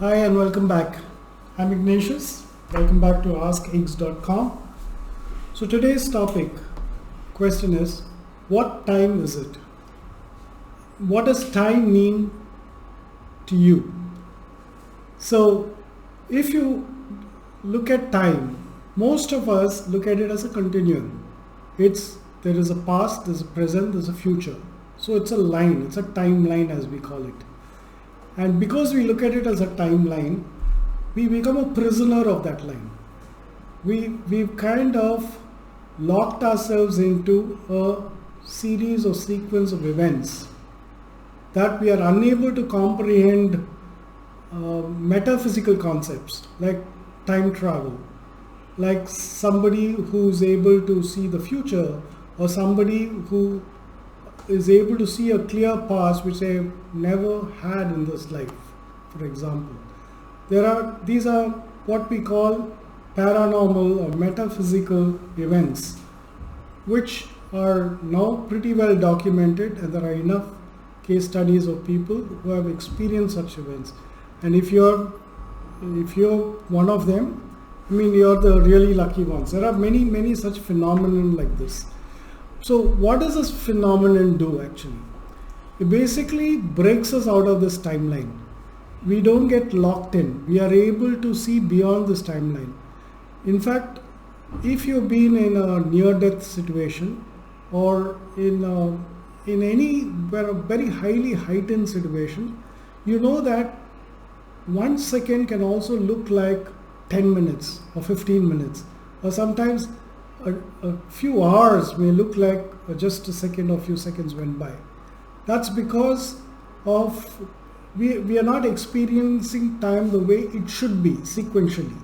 Hi and welcome back. I'm Ignatius. Welcome back to AskIgs.com. So today's question is, what time is it? What does time mean to you? So if you look at time, most of us look at it as a continuum. There is a past, there's a present, there's a future. So it's a line, it's a timeline as we call it. And because we look at it as a timeline, we become a prisoner of that line. We've kind of locked ourselves into a series or sequence of events that we are unable to comprehend metaphysical concepts like time travel, like somebody who's able to see the future, or somebody who is able to see a clear past which they've never had in this life, for example. These are what we call paranormal or metaphysical events, which are now pretty well documented, and there are enough case studies of people who have experienced such events. And if you're one of them, you're the really lucky ones. There are many such phenomena like this. So what does this phenomenon do actually? It basically breaks us out of this timeline. We don't get locked in. We are able to see beyond this timeline. In fact, if you've been in a near-death situation or in any very highly heightened situation, you know that 1 second can also look like 10 minutes or 15 minutes, or sometimes a few hours may look like just a second or few seconds went by. That's because of we are not experiencing time the way it should be sequentially.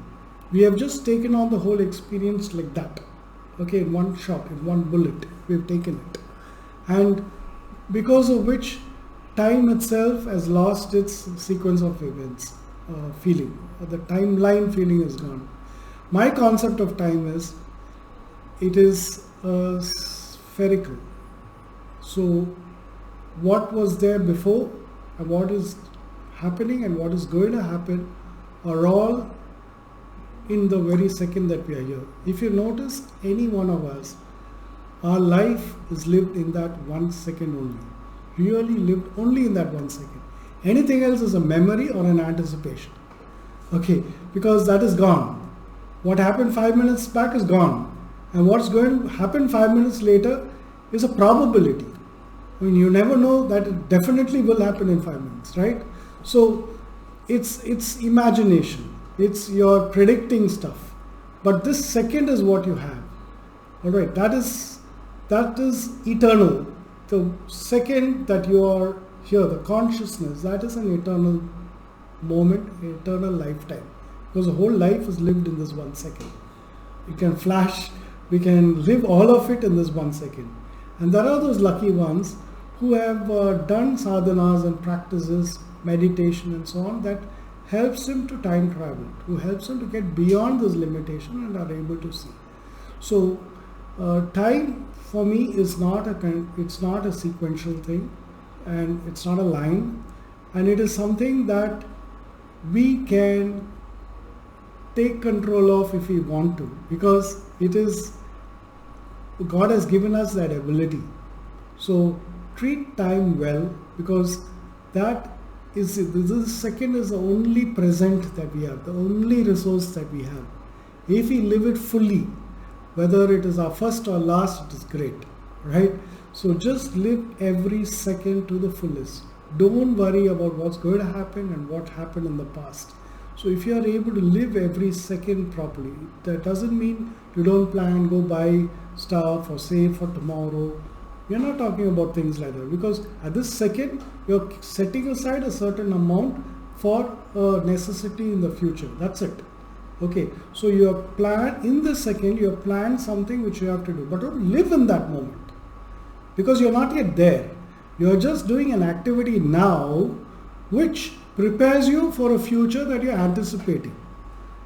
We have just taken on the whole experience like that. Okay, in one shot, in one bullet, we've taken it. And because of which time itself has lost its sequence of events feeling. The timeline feeling is gone. My concept of time is, it is spherical. So what was there before and what is happening and what is going to happen are all in the very second that we are here. If you notice, any one of us, our life is lived in that 1 second only. Really lived only in that 1 second. Anything else is a memory or an anticipation. Okay, because that is gone. What happened 5 minutes back is gone. And what's going to happen 5 minutes later is a probability. You never know that it definitely will happen in 5 minutes, right? So it's imagination. It's your predicting stuff. But this second is what you have. All right, that is eternal. The second that you are here, the consciousness, that is an eternal moment, eternal lifetime. Because the whole life is lived in this 1 second. It can flash. We can live all of it in this 1 second. And there are those lucky ones who have done sadhanas and practices, meditation and so on, that helps him to time travel, who helps him to get beyond this limitation and are able to see. So time for me is it's not a sequential thing, and it's not a line, and it is something that we can take control of if we want to, because God has given us that ability. So treat time well, because this second is the only present that we have, the only resource that we have. If we live it fully, whether it is our first or last, it is great, right? So just live every second to the fullest. Don't worry about what's going to happen and what happened in the past. So if you are able to live every second properly, that doesn't mean you don't plan, go buy stuff or save for tomorrow. We are not talking about things like that, because at this second, you're setting aside a certain amount for a necessity in the future. That's it. Okay, so you plan in the second, you have planned something which you have to do, but don't live in that moment, because you're not yet there. You're just doing an activity now which prepares you for a future that you're anticipating.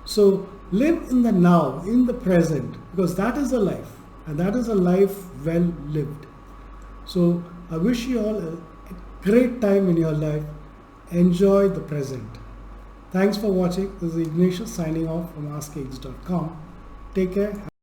So live in the now, in the present, because that is a life, and that is a life well lived. So I wish you all a great time in your life. Enjoy the present. Thanks for watching. This is Ignatius signing off from AskAge.com. Take care.